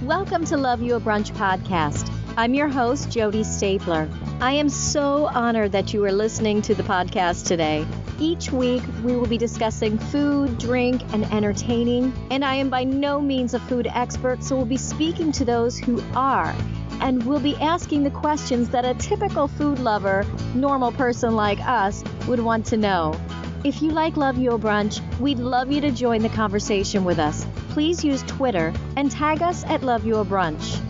Welcome to Love You a Brunch podcast. I'm your host, Jody Stapler. I am so honored that you are listening to the podcast today. Each week, we will be discussing food, drink, and entertaining. And I am by no means a food expert, so we'll be speaking to those who are. And we'll be asking the questions that a typical food lover, normal person like us, would want to know. If you like Love You a Brunch, we'd love you to join the conversation with us. Please use Twitter and tag us at Love You a Brunch.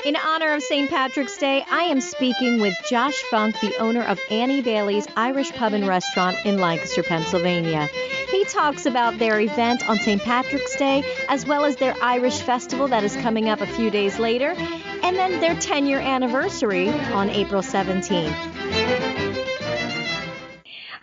In honor of St. Patrick's Day, I am speaking with Josh Funk, the owner of Annie Bailey's Irish Pub and Restaurant in Lancaster, Pennsylvania. He talks about their event on St. Patrick's Day, as well as their Irish festival that is coming up a few days later, and then their 10-year anniversary on April 17th.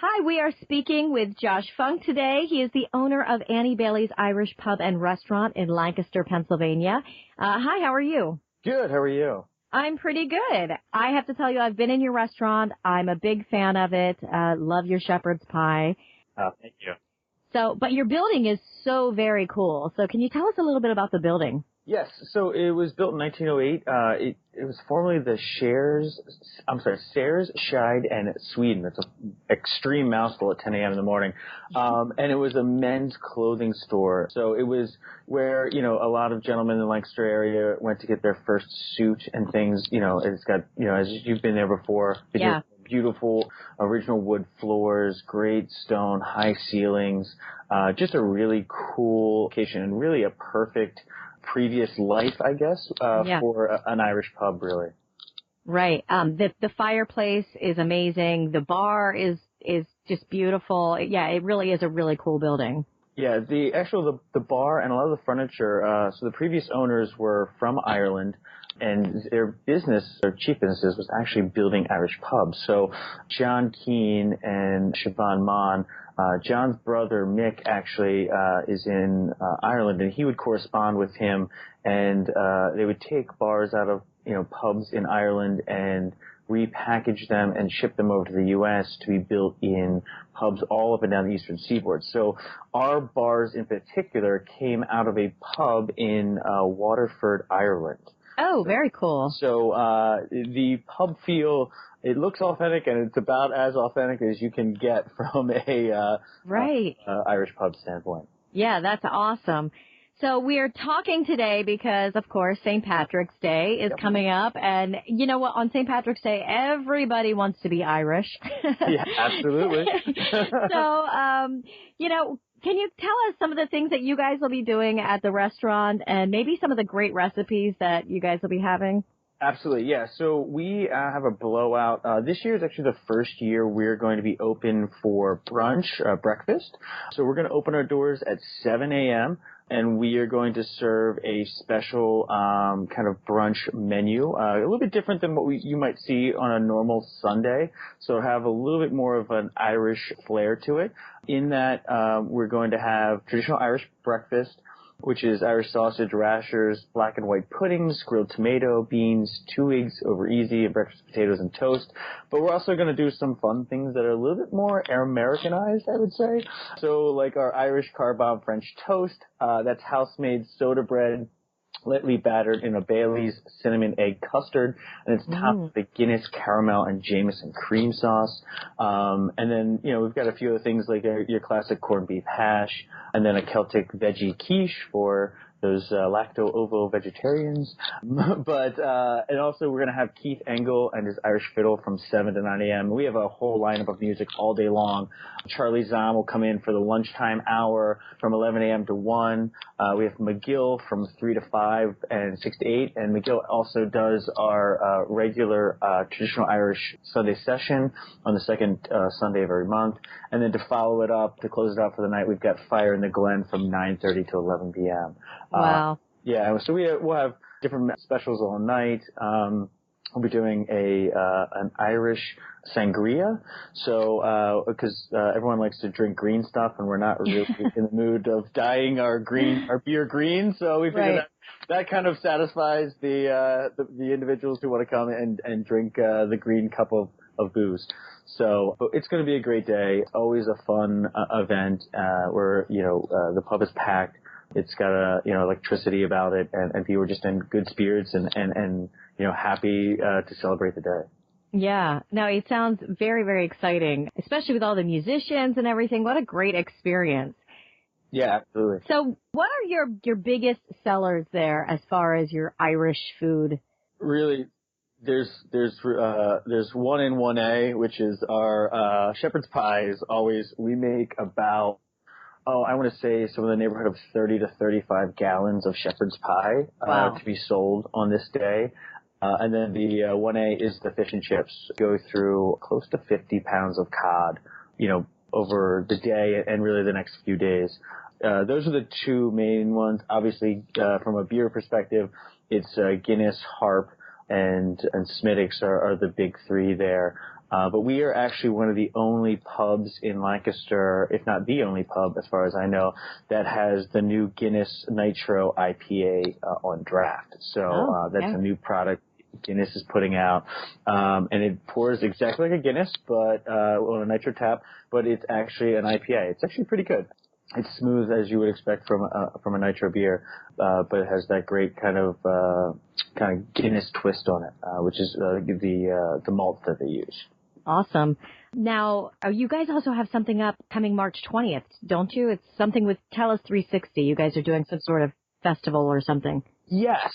Hi, we are speaking with Josh Funk today. He is the owner of Annie Bailey's Irish Pub and Restaurant in Lancaster, Pennsylvania. Hi, how are you? Good. How are you? I'm pretty good. I have to tell you, I've been in your restaurant. I'm a big fan of it. Love your shepherd's pie. Thank you. But your building is so very cool. So can you tell us a little bit about the building? Yes. So it was built in 1908. It was formerly the Sayers, Scheid and Sweden. It's an extreme mouthful at 10 a.m. in the morning. And it was a men's clothing store. So it was where, a lot of gentlemen in the Lancaster area went to get their first suit and things. It's got, as you've been there before. Yeah. Beautiful original wood floors, great stone, high ceilings, just a really cool location and really a perfect previous life, I guess, for an Irish pub, really. Right. The fireplace is amazing. The bar is just beautiful. Yeah, it really is a really cool building. Yeah, the bar and a lot of the furniture, so the previous owners were from Ireland, and their chief businesses was actually building Irish pubs. So John Keane and Siobhan Mon, John's brother Mick actually is in Ireland, and he would correspond with him, and they would take bars out of pubs in Ireland and repackage them and ship them over to the U.S. to be built in pubs all up and down the eastern seaboard. So our bars in particular came out of a pub in Waterford, Ireland. Oh, very cool. So the pub feel, it looks authentic, and it's about as authentic as you can get from a Irish pub standpoint. Yeah, that's awesome. So we are talking today because, of course, St. Patrick's Day is coming up. And you know what? On St. Patrick's Day, everybody wants to be Irish. Yeah, absolutely. So, can you tell us some of the things that you guys will be doing at the restaurant and maybe some of the great recipes that you guys will be having? Absolutely, yeah. So we have a blowout. This year is actually the first year we're going to be open for brunch, breakfast. So we're going to open our doors at 7 a.m., and we are going to serve a special kind of brunch menu, a little bit different than what you might see on a normal Sunday. So have a little bit more of an Irish flair to it. In that, we're going to have traditional Irish breakfast, which is Irish sausage, rashers, black and white puddings, grilled tomato, beans, 2 eggs over easy, and breakfast potatoes and toast. But we're also going to do some fun things that are a little bit more Americanized, I would say. So like our Irish car bomb French toast, that's house-made soda bread, lightly battered in a Bailey's cinnamon egg custard, and it's topped with the Guinness caramel and Jameson cream sauce. And then, we've got a few other things like your classic corned beef hash, and then a Celtic veggie quiche for those lacto-ovo vegetarians. But and also we're going to have Keith Engel and his Irish fiddle from 7 to 9 a.m. We have a whole lineup of music all day long. Charlie Zahn will come in for the lunchtime hour from 11 a.m. to 1. We have McGill from 3 to 5 and 6 to 8. And McGill also does our regular traditional Irish Sunday session on the second Sunday of every month. And then to follow it up, to close it out for the night, we've got Fire in the Glen from 9:30 to 11 p.m. Wow. So we'll have different specials all night. We'll be doing an Irish sangria. So, because everyone likes to drink green stuff, and we're not really in the mood of dyeing our beer green. So we figured that kind of satisfies the individuals who want to come and drink the green cup of booze. So it's going to be a great day. Always a fun event where the pub is packed. It's got electricity about it, and people are just in good spirits and happy to celebrate the day. Yeah. No, it sounds very, very exciting, especially with all the musicians and everything. What a great experience. Yeah, absolutely. So what are your biggest sellers there as far as your Irish food? Really, there's 1 in 1A, which is our shepherd's pies. We make about, I want to say somewhere in the neighborhood of 30 to 35 gallons of shepherd's pie to be sold on this day. And then the 1A is the fish and chips. Go through close to 50 pounds of cod, over the day and really the next few days. Those are the two main ones. Obviously, from a beer perspective, it's Guinness, Harp, and Smithwick's are the big three there. But we are actually one of the only pubs in Lancaster, if not the only pub, as far as I know, that has the new Guinness Nitro IPA on draft. So that's a new product Guinness is putting out, and it pours exactly like a Guinness, but on a nitro tap. But it's actually an IPA. It's actually pretty good. It's smooth as you would expect from a nitro beer, but it has that great kind of Guinness twist on it, which is the malt that they use. Awesome. Now, you guys also have something up coming March 20th, don't you? It's something with Tell Us 360. You guys are doing some sort of festival or something. Yes.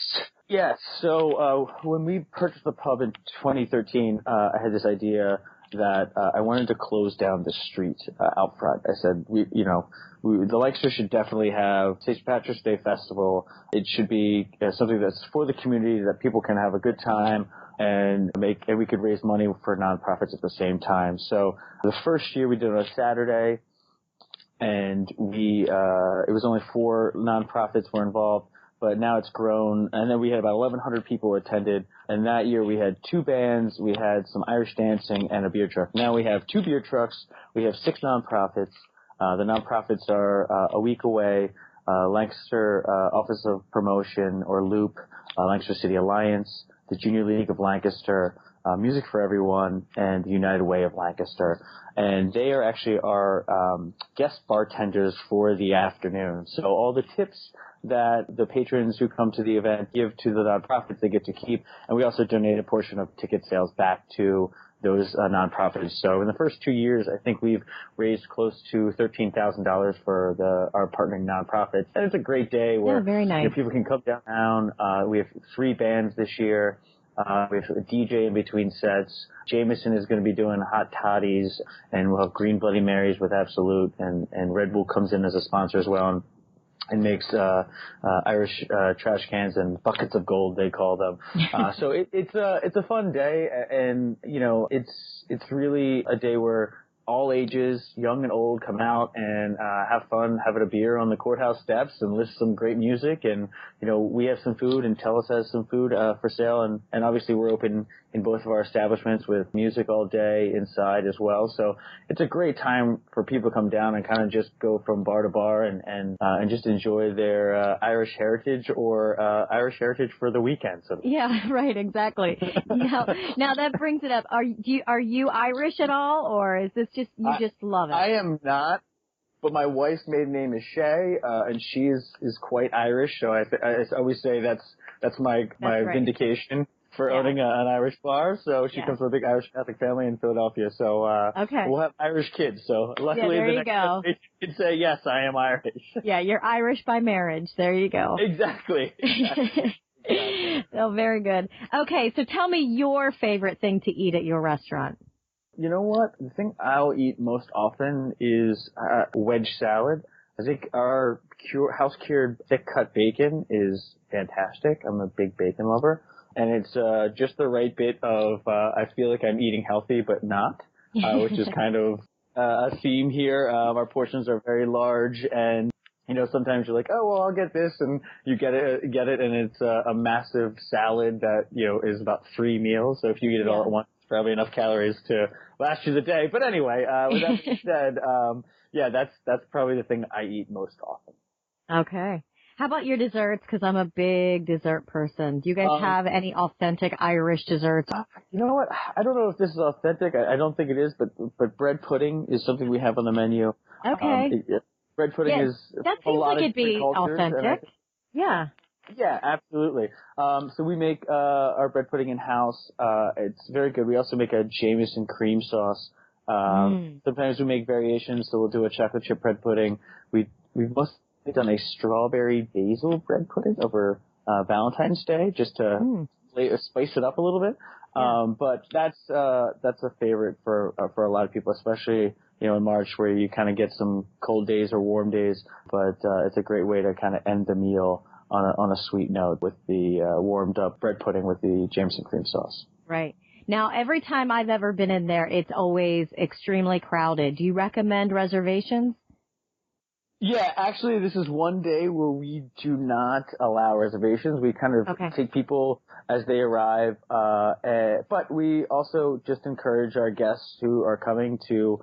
So when we purchased the pub in 2013, I had this idea that I wanted to close down the street out front. I said, the Lancaster should definitely have St. Patrick's Day Festival. It should be something that's for the community, that people can have a good time and we could raise money for nonprofits at the same time. So the first year we did it on a Saturday, and it was only 4 nonprofits were involved. But now it's grown, and then we had about 1,100 people attended. And that year we had 2 bands, we had some Irish dancing, and a beer truck. Now we have 2 beer trucks, we have 6 nonprofits. The nonprofits are a week away. Lancaster Office of Promotion, or Loop, Lancaster City Alliance, the Junior League of Lancaster, Music for Everyone, and the United Way of Lancaster. And they are actually our guest bartenders for the afternoon. So all the tips that the patrons who come to the event give to the nonprofits, they get to keep. And we also donate a portion of ticket sales back to those nonprofits. So in the first 2 years, I think we've raised close to $13,000 for our partnering nonprofits. And it's a great day where very nice. People can come downtown. We have 3 bands this year. We have a DJ in between sets. Jameson is going to be doing hot toddies, and we'll have Green Bloody Marys with Absolute, and Red Bull comes in as a sponsor as well. And makes Irish trash cans and buckets of gold, they call them. So it's a fun day, and it's really a day where all ages, young and old, come out and have fun, having a beer on the courthouse steps, and listen to some great music. And we have some food, and Tellus has some food for sale, and obviously we're open in both of our establishments with music all day inside as well. So it's a great time for people to come down and kind of just go from bar to bar and just enjoy their Irish heritage, or Irish heritage for the weekend. So. Yeah, right, exactly. Now that brings it up. Are you Irish at all, or is this just you just love it? I am not. But my wife's maiden name is Shay, and she is quite Irish. So I always say that's my vindication for owning an Irish bar. So she comes from a big Irish Catholic family in Philadelphia. So we'll have Irish kids. So luckily the next generation can say, yes, I am Irish. Yeah, you're Irish by marriage. There you go. Exactly. Oh, very good. Okay, so tell me your favorite thing to eat at your restaurant. You know what? The thing I'll eat most often is wedge salad. I think our house-cured thick-cut bacon is fantastic. I'm a big bacon lover. And it's just the right bit of I feel like I'm eating healthy but not, which is kind of a theme here. Our portions are very large, and sometimes you're like, oh, well, I'll get this, and you get it, and it's a massive salad that is about 3 meals. So if you eat it all at once, it's probably enough calories to last you the day. But anyway, with that being said, that's probably the thing I eat most often. Okay. How about your desserts? Because I'm a big dessert person. Do you guys have any authentic Irish desserts? You know what? I don't know if this is authentic. I don't think it is, but bread pudding is something we have on the menu. Okay. bread pudding is that a seems lot like of it'd be different cultures. authentic. Yeah. Yeah, absolutely. So we make our bread pudding in-house. It's very good. We also make a Jameson cream sauce. Sometimes we make variations, so we'll do a chocolate chip bread pudding. We've mostly done a strawberry basil bread pudding over Valentine's Day just to spice it up a little bit. But that's a favorite for a lot of people, especially in March where you kind of get some cold days or warm days. But it's a great way to kind of end the meal on a sweet note with the warmed up bread pudding with the Jameson cream sauce. Right. Now, every time I've ever been in there, it's always extremely crowded. Do you recommend reservations? Yeah, actually, this is one day where we do not allow reservations. We kind of take people as they arrive, but we also just encourage our guests who are coming to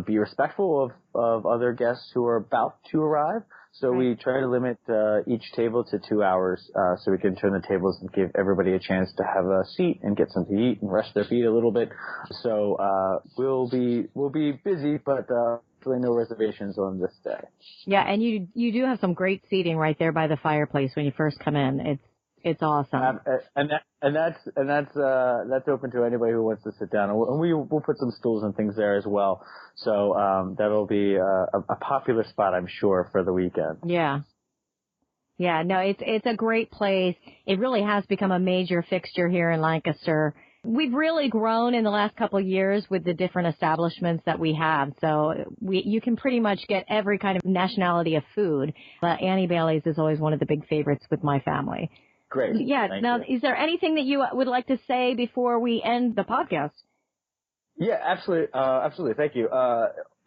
be respectful of other guests who are about to arrive. So we try to limit each table to 2 hours so we can turn the tables and give everybody a chance to have a seat and get something to eat and rest their feet a little bit. So we'll be busy, but really no reservations on this day. Yeah, and you do have some great seating right there by the fireplace when you first come in. It's awesome. And that's open to anybody who wants to sit down. And we'll put some stools and things there as well. So that'll be a popular spot, I'm sure, for the weekend. Yeah. Yeah, no, it's a great place. It really has become a major fixture here in Lancaster. We've really grown in the last couple of years with the different establishments that we have. So you can pretty much get every kind of nationality of food. But Annie Bailey's is always one of the big favorites with my family. Great. Yeah. Now, is there anything that you would like to say before we end the podcast? Yeah, absolutely. Absolutely. Thank you.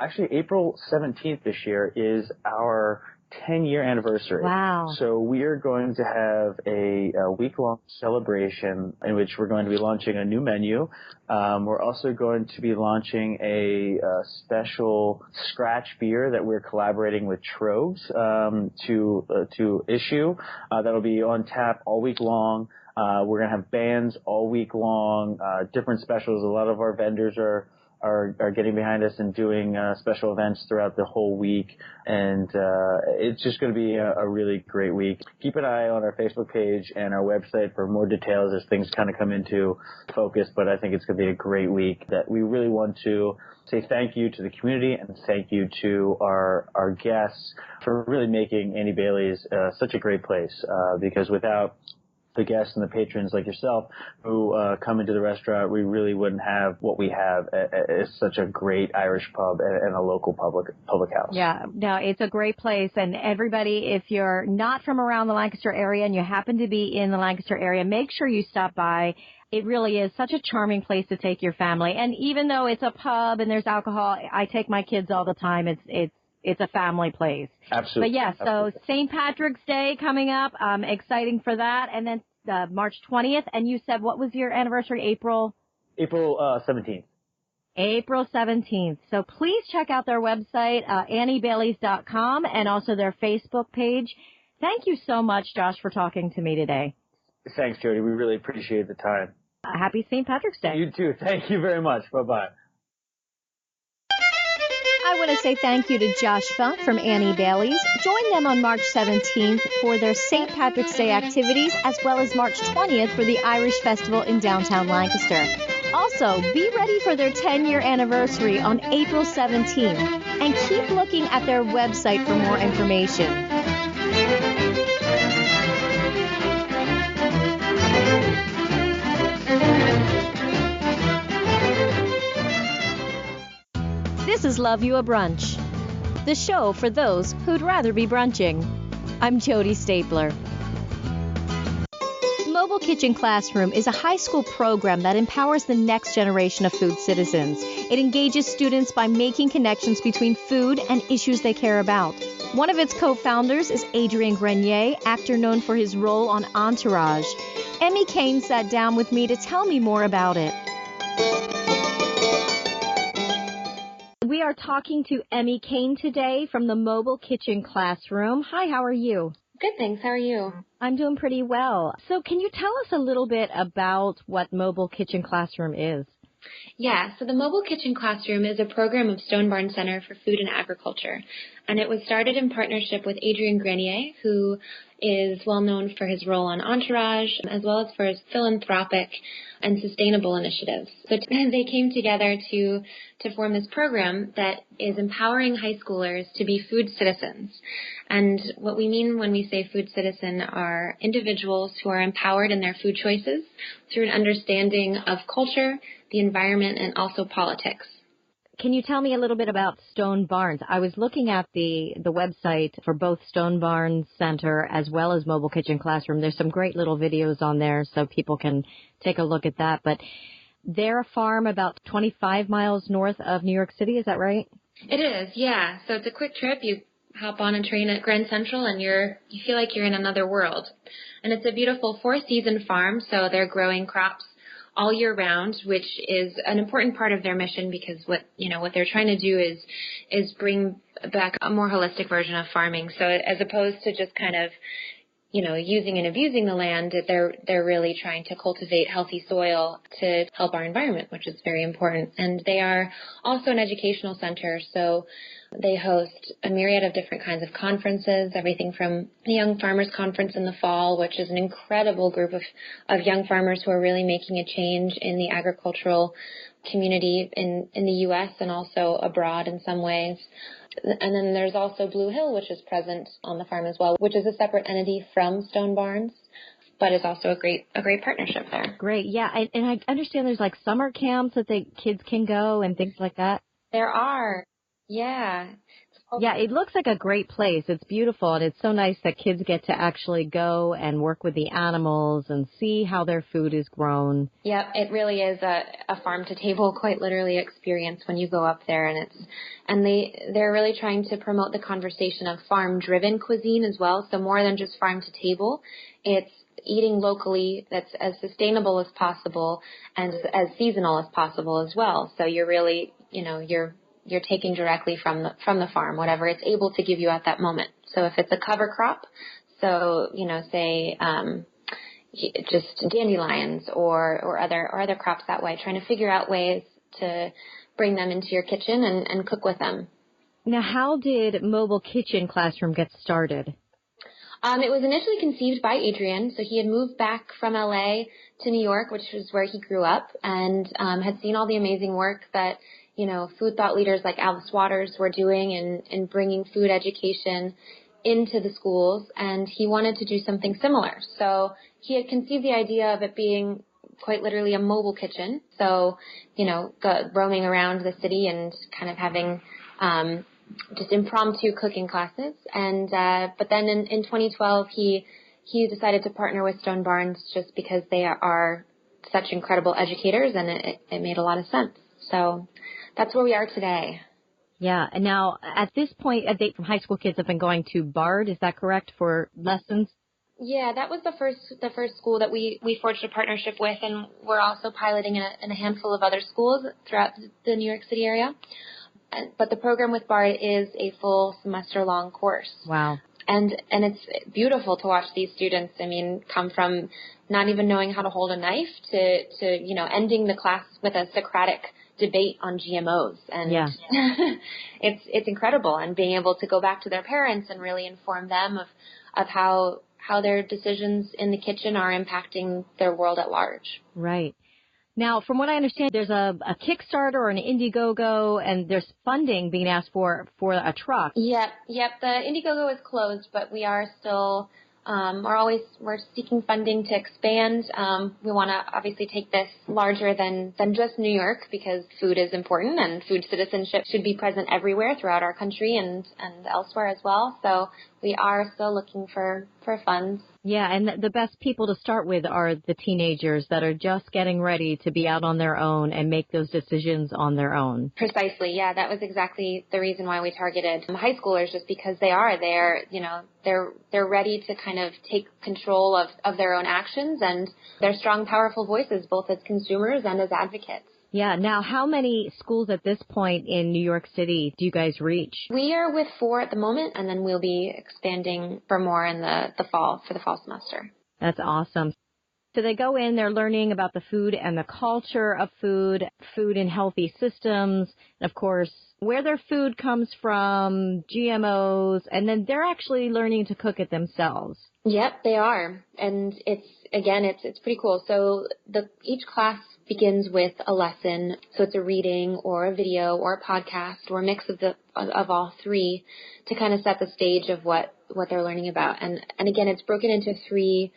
Actually, April 17th this year is our 10-year anniversary. Wow. So we are going to have a week-long celebration in which we're going to be launching a new menu. We're also going to be launching a special scratch beer that we're collaborating with Trogs to issue. That'll be on tap all week long. We're going to have bands all week long, different specials. A lot of our vendors are getting behind us and doing special events throughout the whole week. And it's just going to be a really great week. Keep an eye on our Facebook page and our website for more details as things kind of come into focus. But I think it's going to be a great week that we really want to say thank you to the community and thank you to our guests for really making Annie Bailey's such a great place. Because without the guests and the patrons like yourself who come into the restaurant, we really wouldn't have what we have. It's such a great Irish pub and a local public house. Yeah, no, it's a great place. And everybody, if you're not from around the Lancaster area and you happen to be in the Lancaster area, make sure you stop by. It really is such a charming place to take your family. And even though it's a pub and there's alcohol, I take my kids all the time. It's a family place. Absolutely. But yes, so St. Patrick's Day coming up. Exciting for that. And then March 20th. And you said, what was your anniversary? April 17th. April 17th. So please check out their website, AnnieBaileys.com, and also their Facebook page. Thank you so much, Josh, for talking to me today. Thanks, Jody. We really appreciate the time. Happy St. Patrick's Day. You too. Thank you very much. Bye-bye. I want to say thank you to Josh Funk from Annie Bailey's. Join them on March 17th for their St. Patrick's Day activities, as well as March 20th for the Irish Festival in downtown Lancaster. Also, be ready for their 10-year anniversary on April 17th, and keep looking at their website for more information. This is Love You a Brunch, the show for those who'd rather be brunching. I'm Jody Stapler. Mobile Kitchen Classroom is a high school program that empowers the next generation of food citizens. It engages students by making connections between food and issues they care about. One of its co-founders is Adrien Grenier, actor known for his role on Entourage. Emy Kane sat down with me to tell me more about it. We are talking to Emy Kane today from the Mobile Kitchen Classroom. Hi, how are you? Good, thanks. How are you? I'm doing pretty well. So can you tell us a little bit about what Mobile Kitchen Classroom is? Yeah, so the Mobile Kitchen Classroom is a program of Stone Barn Center for Food and Agriculture. And it was started in partnership with Adrien Grenier, who is well known for his role on Entourage, as well as for his philanthropic and sustainable initiatives. So they came together to form this program that is empowering high schoolers to be food citizens. And what we mean when we say food citizen are individuals who are empowered in their food choices through an understanding of culture, the environment, and also politics. Can you tell me a little bit about Stone Barns? I was looking at the website for both Stone Barns Center as well as Mobile Kitchen Classroom. There's some great little videos on there so people can take a look at that. But they're a farm about 25 miles north of New York City. Is that right? It is, yeah. So it's a quick trip. You hop on a train at Grand Central and you feel like you're in another world. And it's a beautiful 4-season farm, so they're growing crops all year round, which is an important part of their mission because what they're trying to do is bring back a more holistic version of farming. So as opposed to just kind of, using and abusing the land, they're really trying to cultivate healthy soil to help our environment, which is very important. And they are also an educational center, so they host a myriad of different kinds of conferences, everything from the Young Farmers Conference in the fall, which is an incredible group of young farmers who are really making a change in the agricultural community in the U.S. and also abroad in some ways. And then there's also Blue Hill, which is present on the farm as well, which is a separate entity from Stone Barns, but is also a great partnership there. Great, yeah. And I understand there's like summer camps that the kids can go and things like that. There are, yeah. Yeah, it looks like a great place. It's beautiful, and it's so nice that kids get to actually go and work with the animals and see how their food is grown. Yep, it really is a farm-to-table, quite literally, experience when you go up there, and they're really trying to promote the conversation of farm-driven cuisine as well. So more than just farm-to-table, it's eating locally that's as sustainable as possible and as seasonal as possible as well. So you're really, you're taking directly from the farm, whatever it's able to give you at that moment. So if it's a cover crop, so, say, just dandelions or other crops that way, trying to figure out ways to bring them into your kitchen and cook with them. Now, how did Mobile Kitchen Classroom get started? It was initially conceived by Adrien. So he had moved back from LA to New York, which was where he grew up, and had seen all the amazing work that food thought leaders like Alice Waters were doing in bringing food education into the schools, and he wanted to do something similar. So he had conceived the idea of it being quite literally a mobile kitchen. So, roaming around the city and kind of having just impromptu cooking classes. And but then in 2012, he decided to partner with Stone Barns just because they are such incredible educators, and it made a lot of sense. So that's where we are today. Yeah, and now at this point, from high school kids have been going to BARD, is that correct, for lessons? Yeah, that was the first school that we forged a partnership with, and we're also piloting in a handful of other schools throughout the New York City area. But the program with BARD is a full semester-long course. Wow. And it's beautiful to watch these students, come from not even knowing how to hold a knife to ending the class with a Socratic debate on GMOs. And yeah. it's incredible. And being able to go back to their parents and really inform them of how their decisions in the kitchen are impacting their world at large. Right. Now, from what I understand, there's a Kickstarter or an Indiegogo, and there's funding being asked for a truck. Yep. The Indiegogo is closed, but we are still we're seeking funding to expand. We want to obviously take this larger than just New York, because food is important and food citizenship should be present everywhere throughout our country and elsewhere as well. So we are still looking for funds. Yeah, and the best people to start with are the teenagers that are just getting ready to be out on their own and make those decisions on their own. Precisely, yeah, that was exactly the reason why we targeted high schoolers, just because they're ready to kind of take control of their own actions, and they're strong, powerful voices, both as consumers and as advocates. Yeah. Now, how many schools at this point in New York City do you guys reach? We are with 4 at the moment, and then we'll be expanding for more in the fall, for the fall semester. That's awesome. So they go in, they're learning about the food and the culture of food, food in healthy systems, and of course, where their food comes from, GMOs, and then they're actually learning to cook it themselves. Yep, they are. And it's pretty cool. So each class begins with a lesson. So it's a reading or a video or a podcast or a mix of all three to kind of set the stage of what they're learning about. And again, it's broken into 3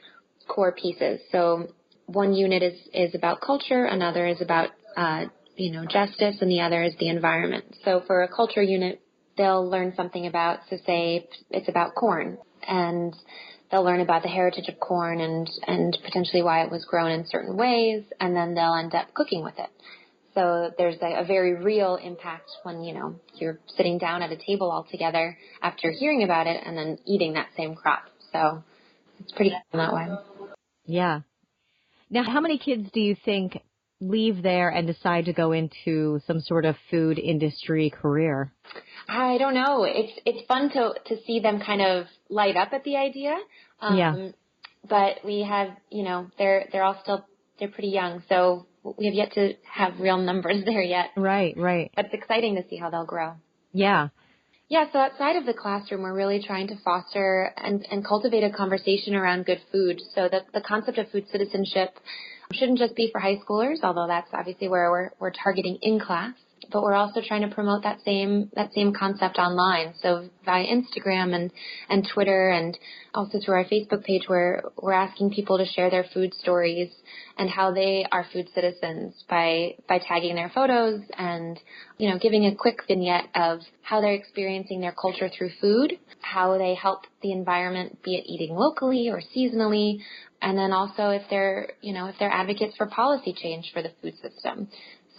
core pieces. So one unit is about culture, another is about justice, and the other is the environment. So for a culture unit, they'll learn something about, so say it's about corn, and they'll learn about the heritage of corn and potentially why it was grown in certain ways, and then they'll end up cooking with it. So there's a very real impact when, you're sitting down at a table all together after hearing about it and then eating that same crop. So it's pretty cool that way. Yeah. Now, how many kids do you think leave there and decide to go into some sort of food industry career? I don't know. It's fun to see them kind of light up at the idea. Yeah. But we have, they're pretty young, so we have yet to have real numbers there yet. Right. But it's exciting to see how they'll grow. Yeah. Yeah, so outside of the classroom, we're really trying to foster and cultivate a conversation around good food. So the concept of food citizenship shouldn't just be for high schoolers, although that's obviously where we're targeting in class. But we're also trying to promote that same concept online. So via Instagram and Twitter, and also through our Facebook page, where we're asking people to share their food stories and how they are food citizens by tagging their photos and, giving a quick vignette of how they're experiencing their culture through food, how they help the environment, be it eating locally or seasonally, and then also if they're advocates for policy change for the food system.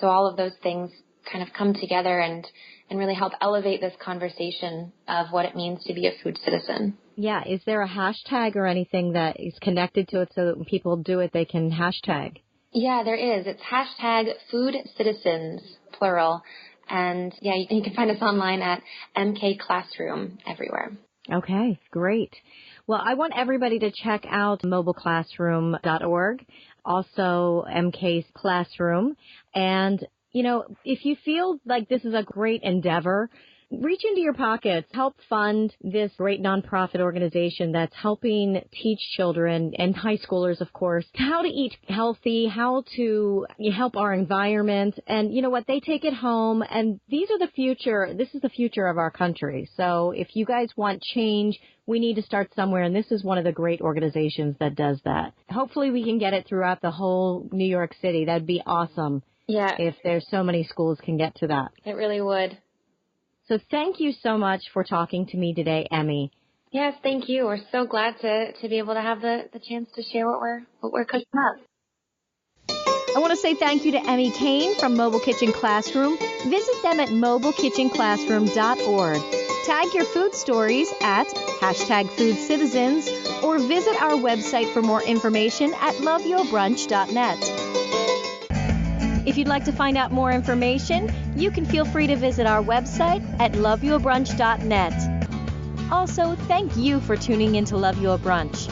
So all of those things kind of come together and really help elevate this conversation of what it means to be a food citizen. Yeah. Is there a hashtag or anything that is connected to it so that when people do it, they can hashtag? Yeah, there is. It's hashtag food citizens, plural. And yeah, you can find us online at MK Classroom everywhere. Okay, great. Well, I want everybody to check out mobileclassroom.org, also MK's Classroom. And if you feel like this is a great endeavor, reach into your pockets, help fund this great nonprofit organization that's helping teach children and high schoolers, of course, how to eat healthy, how to help our environment. And you know what? They take it home, and these are the future. This is the future of our country. So if you guys want change, we need to start somewhere, and this is one of the great organizations that does that. Hopefully we can get it throughout the whole New York City. That'd be awesome. Yeah. If there's so many schools can get to that. It really would. So thank you so much for talking to me today, Emy. Yes, thank you. We're so glad to be able to have the chance to share what we're cooking up. I want to say thank you to Emy Kane from Mobile Kitchen Classroom. Visit them at mobilekitchenclassroom.org. Tag your food stories at #FoodCitizens or visit our website for more information at loveyourbrunch.net. If you'd like to find out more information, you can feel free to visit our website at loveyourbrunch.net. Also, thank you for tuning in to Love Your Brunch.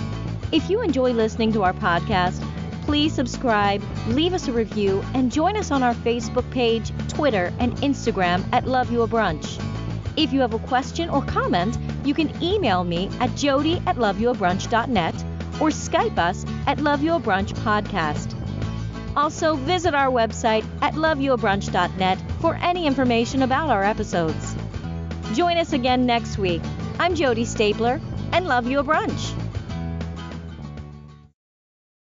If you enjoy listening to our podcast, please subscribe, leave us a review, and join us on our Facebook page, Twitter, and Instagram at Love Your Brunch. If you have a question or comment, you can email me at jody@loveyourbrunch.net or Skype us at Love Your Brunch Podcast. Also, visit our website at loveyourbrunch.net for any information about our episodes. Join us again next week. I'm Jody Stapler, and love your brunch.